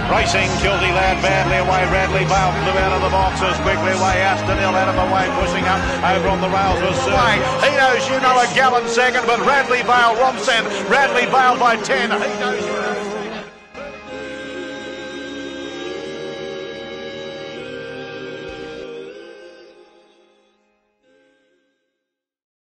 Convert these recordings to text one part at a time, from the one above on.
Racing, Kilty Lad badly away. Radley Bale flew out of the boxes quickly away. Aston Hill out of the way, pushing up over on the rails was away. He knows you know a gallon second, but Radley Bale romps in. Radley Bale by 10. He knows you know.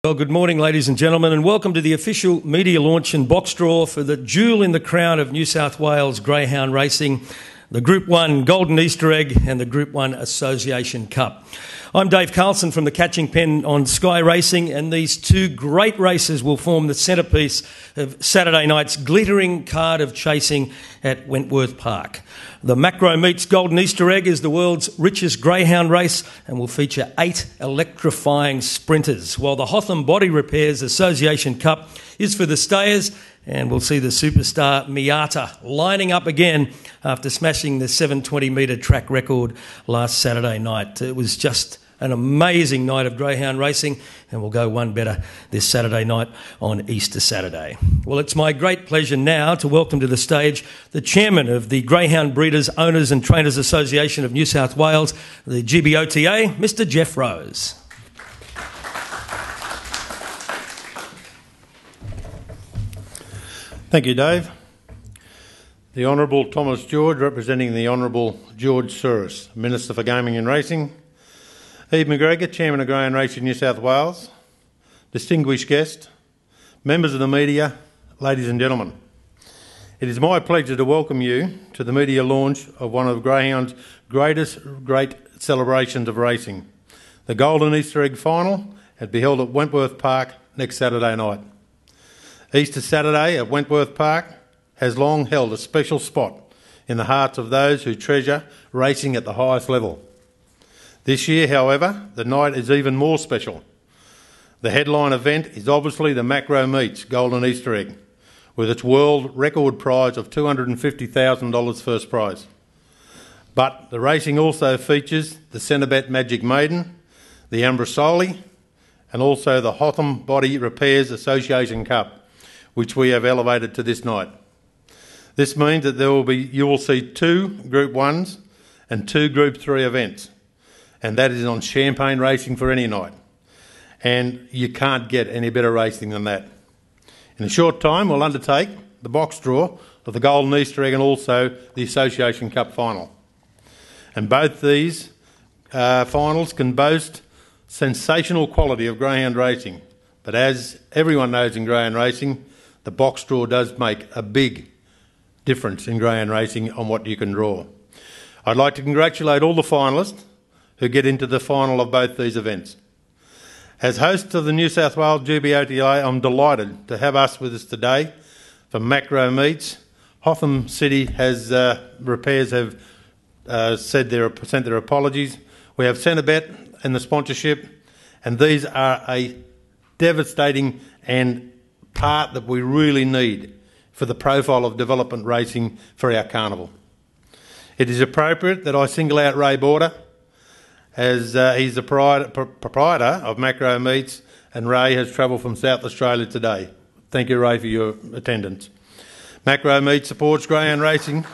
Well, good morning, ladies and gentlemen, and welcome to the official media launch and box draw for the jewel in the crown of New South Wales greyhound racing, the Group 1 Golden Easter Egg and the Group 1 Association Cup. I'm Dave Carlson from the Catching Pen on Sky Racing, and these two great races will form the centrepiece of Saturday night's glittering card of chasing at Wentworth Park. The MacGregor Meets Golden Easter Egg is the world's richest greyhound race and will feature 8 electrifying sprinters, while the Hotham Body Repairs Association Cup is for the stayers, and we'll see the superstar Miata lining up again after smashing the 720-metre track record last Saturday night. It was just an amazing night of greyhound racing, and we'll go one better this Saturday night on Easter Saturday. Well, it's my great pleasure now to welcome to the stage the chairman of the Greyhound Breeders, Owners and Trainers Association of New South Wales, the GBOTA, Mr. Jeff Rose. Thank you, Dave. The Honourable Thomas George, representing the Honourable George Souris, Minister for Gaming and Racing. Eve MacGregor, Chairman of Greyhound Racing New South Wales. Distinguished guest, members of the media, ladies and gentlemen. It is my pleasure to welcome you to the media launch of one of Greyhound's great celebrations of racing. The Golden Easter Egg Final will be held at Wentworth Park next Saturday night. Easter Saturday at Wentworth Park has long held a special spot in the hearts of those who treasure racing at the highest level. This year, however, the night is even more special. The headline event is obviously the MacGregor Meets Golden Easter Egg, with its world record prize of $250,000 first prize. But the racing also features the Centrebet Magic Maiden, the Ambrosoli, and also the Hotham Body Repairs Association Cup, which we have elevated to this night. This means that you will see 2 Group 1s and 2 Group 3 events, and that is on champagne racing for any night. And you can't get any better racing than that. In a short time, we'll undertake the box draw of the Golden Easter Egg and also the Association Cup final. And both these finals can boast sensational quality of greyhound racing. But as everyone knows in greyhound racing, the box draw does make a big difference in greyhound racing on what you can draw. I'd like to congratulate all the finalists who get into the final of both these events. As host of the New South Wales GBOTA, I'm delighted to have us with us today for MacGregor Meets. Hotham City repairs have sent their apologies. We have Centrebet in the sponsorship, and these are a devastating and part that we really need for the profile of development racing for our carnival. It is appropriate that I single out Ray Border, as he's the proprietor of MacGregor Meets, and Ray has travelled from South Australia today. Thank you, Ray, for your attendance. MacGregor Meets supports greyhound racing.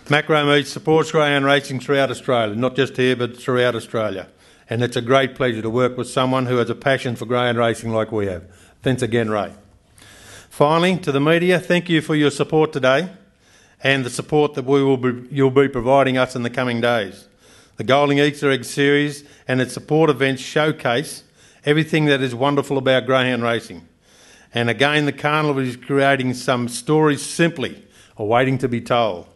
MacGregor Meets supports greyhound racing throughout Australia, not just here but throughout Australia. And it's a great pleasure to work with someone who has a passion for greyhound racing like we have. Thanks again, Ray. Finally, to the media, thank you for your support today and the support that you'll be providing us in the coming days. The Golden Easter Egg series and its support events showcase everything that is wonderful about greyhound racing. And again, the carnival is creating some stories simply awaiting to be told.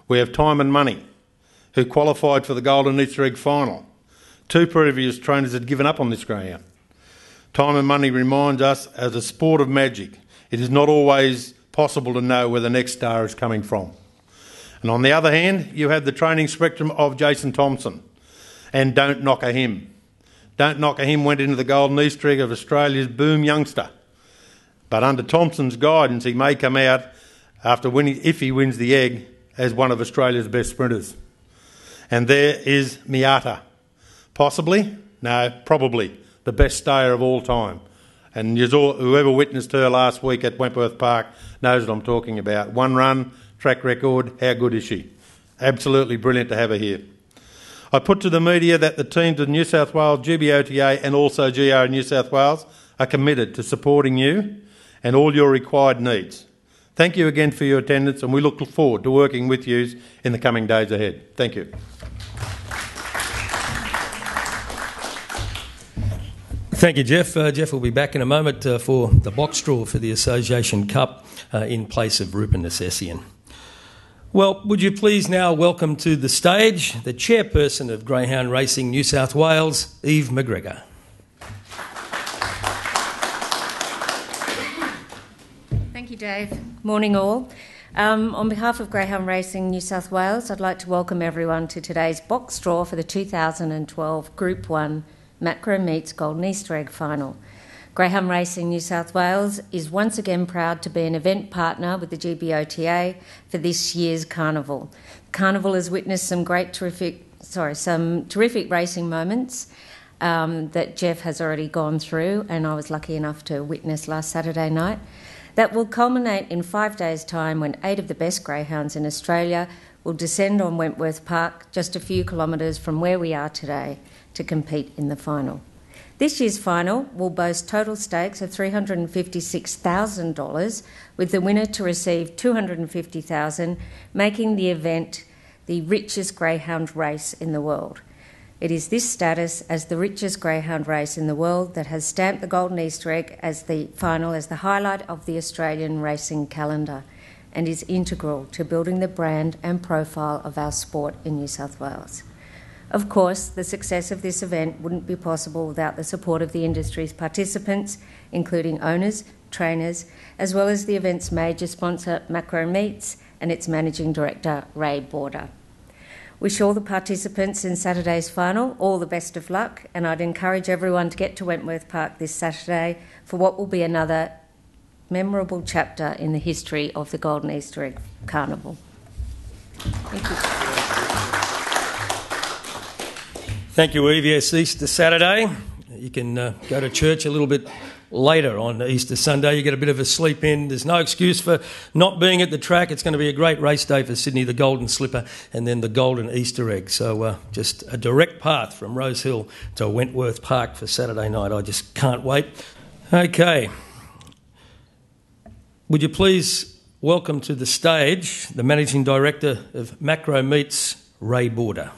We have Time and Money, who qualified for the Golden Easter Egg final. 2 previous trainers had given up on this greyhound. Time and Money reminds us, as a sport of magic, it is not always possible to know where the next star is coming from. And on the other hand, you have the training spectrum of Jason Thompson, and Don't Knock a Him. Don't Knock a Him went into the Golden Easter Egg of Australia's boom youngster. But under Thompson's guidance, he may come out after winning, if he wins the egg, as one of Australia's best sprinters. And there is Miata. Possibly, no, probably the best stayer of all time. And whoever witnessed her last week at Wentworth Park knows what I'm talking about. One run, track record, how good is she? Absolutely brilliant to have her here. I put to the media that the teams of New South Wales, GBOTA and also GR in New South Wales are committed to supporting you and all your required needs. Thank you again for your attendance, and we look forward to working with you in the coming days ahead. Thank you. Thank you, Jeff. Jeff will be back in a moment for the box draw for the Association Cup in place of Rupert Nessessian. Well, would you please now welcome to the stage the chairperson of Greyhound Racing New South Wales, Eve MacGregor. Thank you, Dave. Morning all. On behalf of Greyhound Racing New South Wales, I'd like to welcome everyone to today's box draw for the 2012 Group 1 Macro Meets Golden Easter Egg Final. Greyhound Racing New South Wales is once again proud to be an event partner with the GBOTA for this year's carnival. Carnival has witnessed some terrific racing moments that Jeff has already gone through, and I was lucky enough to witness last Saturday night. That will culminate in 5 days' time when 8 of the best greyhounds in Australia will descend on Wentworth Park, just a few kilometres from where we are today, to compete in the final. This year's final will boast total stakes of $356,000, with the winner to receive $250,000, making the event the richest greyhound race in the world. It is this status as the richest greyhound race in the world that has stamped the Golden Easter Egg as the final as the highlight of the Australian racing calendar, and is integral to building the brand and profile of our sport in New South Wales. Of course, the success of this event wouldn't be possible without the support of the industry's participants, including owners, trainers, as well as the event's major sponsor, Macro Meats, and its managing director, Ray Border. Wish all the participants in Saturday's final all the best of luck, and I'd encourage everyone to get to Wentworth Park this Saturday for what will be another memorable chapter in the history of the Golden Easter Egg Carnival. Thank you. Thank you, Eve. Yes, Easter Saturday. You can go to church a little bit later on Easter Sunday. You get a bit of a sleep in. There's no excuse for not being at the track. It's going to be a great race day for Sydney, the Golden Slipper and then the Golden Easter Egg. So just a direct path from Rose Hill to Wentworth Park for Saturday night. I just can't wait. Okay. Would you please welcome to the stage the Managing Director of Macro Meats, Ray Border.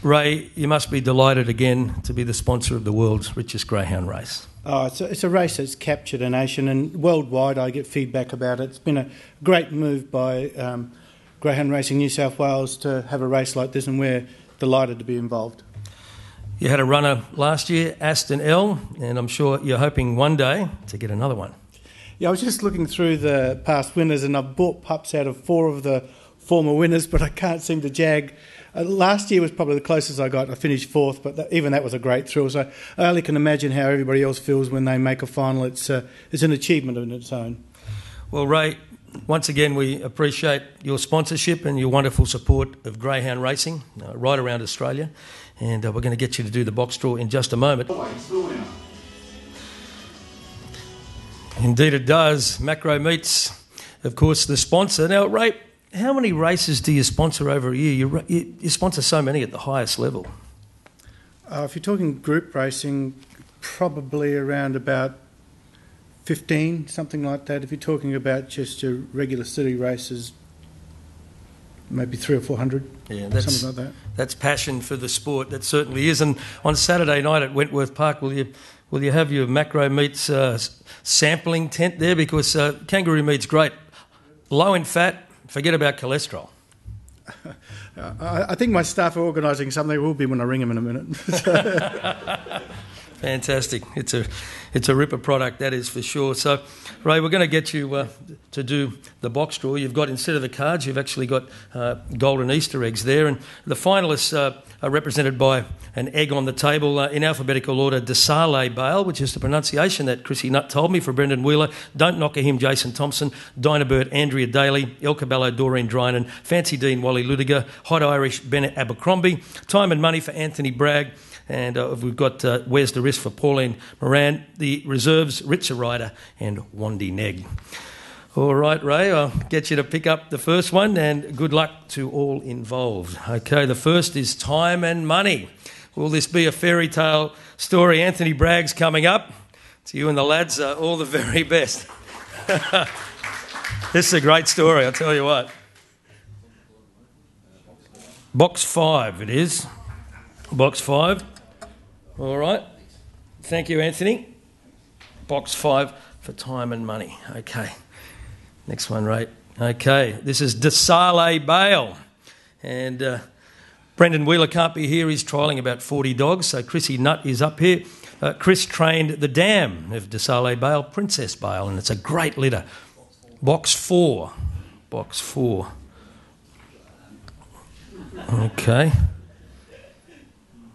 Ray, you must be delighted again to be the sponsor of the world's richest greyhound race. Oh, it's a race that's captured a nation, and worldwide I get feedback about it. It's been a great move by Greyhound Racing New South Wales to have a race like this, and we're delighted to be involved. You had a runner last year, Aston L, and I'm sure you're hoping one day to get another one. Yeah, I was just looking through the past winners, and I've bought pups out of 4 of the former winners, but I can't seem to jag. Last year was probably the closest I got. I finished 4th, but even that was a great thrill. So I only can imagine how everybody else feels when they make a final. It's an achievement in its own. Well, Ray, once again, we appreciate your sponsorship and your wonderful support of greyhound racing right around Australia. And we're going to get you to do the box draw in just a moment. Indeed it does. Macro Meats, of course, the sponsor. Now, Ray, how many races do you sponsor over a year? You sponsor so many at the highest level. If you're talking group racing, probably around about 15, something like that. If you're talking about just your regular city races, maybe 300 or 400, something like that. That's passion for the sport. That certainly is. And on Saturday night at Wentworth Park, will you have your Macro Meats sampling tent there? Because kangaroo meat's great, low in fat. Forget about cholesterol. I think my staff are organising something. It will be when I ring them in a minute. Fantastic. It's a ripper product, that is for sure. So, Ray, we're going to get you to do the box draw. You've got, instead of the cards, you've actually got golden Easter eggs there. And the finalists are represented by an egg on the table in alphabetical order: Desale Bale, which is the pronunciation that Chrissy Nutt told me, for Brendan Wheeler; Don't Knock a Him, Jason Thompson; Dynabert, Andrea Daly; El Cabello, Doreen Drynan; Fancy Dean, Wally Ludiger; Hot Irish, Bennett Abercrombie; Time and Money for Anthony Bragg; and we've got Where's the Risk for Pauline Moran; the reserves, Ritzer Ryder and Wandy Neg. All right, Ray, I'll get you to pick up the first one, and good luck to all involved. Okay, the first is Time and Money. Will this be a fairy tale story? Anthony Bragg's coming up. To you and the lads, all the very best. This is a great story, I'll tell you what. Box 5 it is. Box 5. All right. Thank you, Anthony. Box 5 for Time and Money. Okay. Next one, Ray. Okay. This is Desale Bale. And Brendan Wheeler can't be here. He's trialling about 40 dogs. So Chrissy Nutt is up here. Chris trained the dam of Desale Bale, Princess Bale. And it's a great litter. Box 4. Box 4. Okay.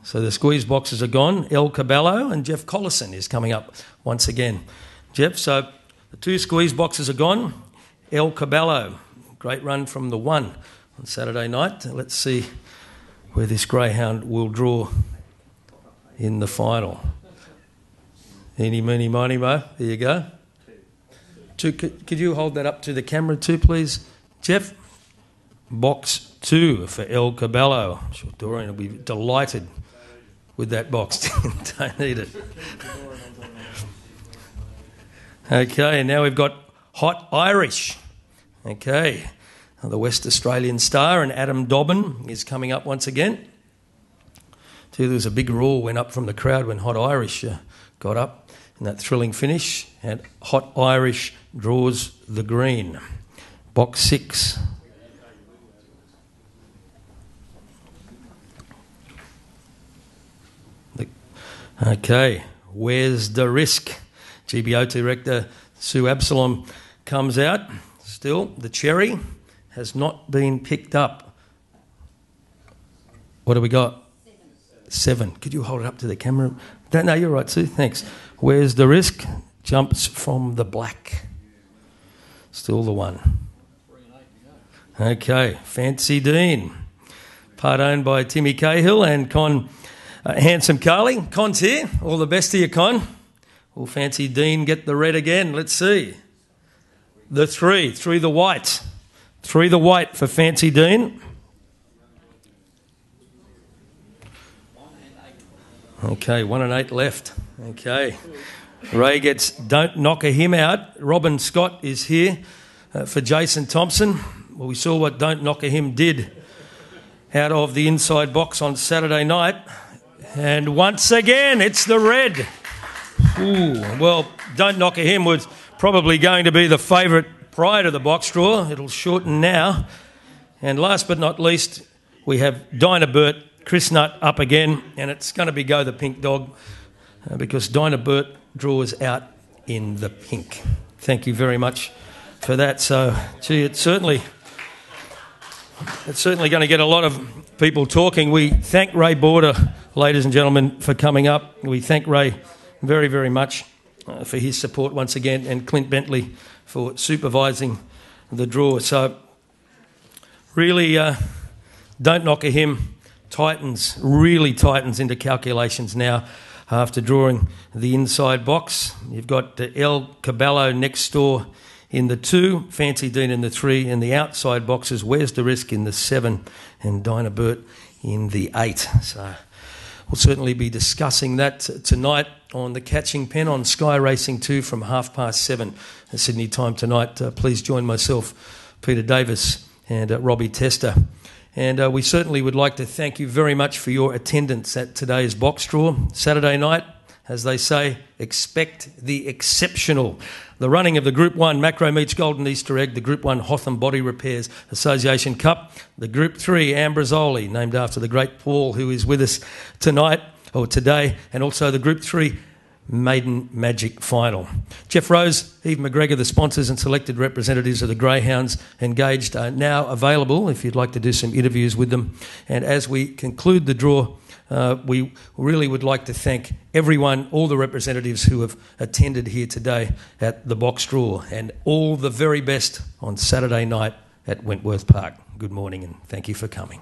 So the squeeze boxes are gone. El Cabello and Jeff Carlson is coming up once again. Jeff, so the 2 squeeze boxes are gone. El Cabello, great run from the 1 on Saturday night. Let's see where this greyhound will draw in the final. Eeny, meeny, miny, mo. There you go. 2, could you hold that up to the camera too, please, Jeff? Box 2 for El Cabello. I'm sure Dorian will be delighted with that box. Don't need it. Okay, and now we've got Hot Irish. Okay, the West Australian star, and Adam Dobbin is coming up once again. There was a big roar went up from the crowd when Hot Irish got up in that thrilling finish, and Hot Irish draws the green. Box 6. Okay, Where's the Risk? GBO director Sue Absalom comes out. Still, the cherry has not been picked up. What do we got? 7. Could you hold it up to the camera? No, you're right, Sue. Thanks. Where's the Risk? Jumps from the black. Still the 1. Okay, Fancy Dean. Part owned by Timmy Cahill and Con Handsome Carly. Con's here. All the best to you, Con. Will Fancy Dean get the red again? Let's see. The 3. 3 the white. 3 the white for Fancy Dean. Okay, 1 and 8 left. Okay. Ray gets Don't Knock a Him out. Robin Scott is here for Jason Thompson. Well, we saw what Don't Knock a Him did out of the inside box on Saturday night. And once again, it's the red. Ooh, well, Don't Knock a Him was probably going to be the favourite prior to the box draw. It'll shorten now. And last but not least, we have Dynabert, Chris Nutt up again, and it's going to be Go the Pink Dog because Dynabert draws out in the pink. Thank you very much for that. So, gee, it's certainly going to get a lot of people talking. We thank Ray Border, ladies and gentlemen, for coming up. We thank Ray very, very much for his support once again, and Clint Bentley for supervising the draw. So really, Don't Knock a Him really tightens into calculations now after drawing the inside box. You've got El Cabello next door in the 2, Fancy Dean in the 3, and the outside boxes, Where's the Risk in the 7, and Dynabert in the 8. So we'll certainly be discussing that tonight on the Catching Pen on Sky Racing 2 from 7:30 at Sydney time tonight. Please join myself, Peter Davis and Robbie Tester. And we certainly would like to thank you very much for your attendance at today's box draw. Saturday night, as they say, expect the exceptional. The running of the Group 1 Macro Meets Golden Easter Egg, the Group 1 Hotham Body Repairs Association Cup, the Group 3 Ambrosoli, named after the great Paul who is with us tonight, today, and also the Group 3 Maiden Magic Final. Jeff Rose, Eve MacGregor, the sponsors and selected representatives of the Greyhounds engaged, are now available if you'd like to do some interviews with them. And as we conclude the draw, we really would like to thank everyone, all the representatives who have attended here today at the box draw, and all the very best on Saturday night at Wentworth Park. Good morning and thank you for coming.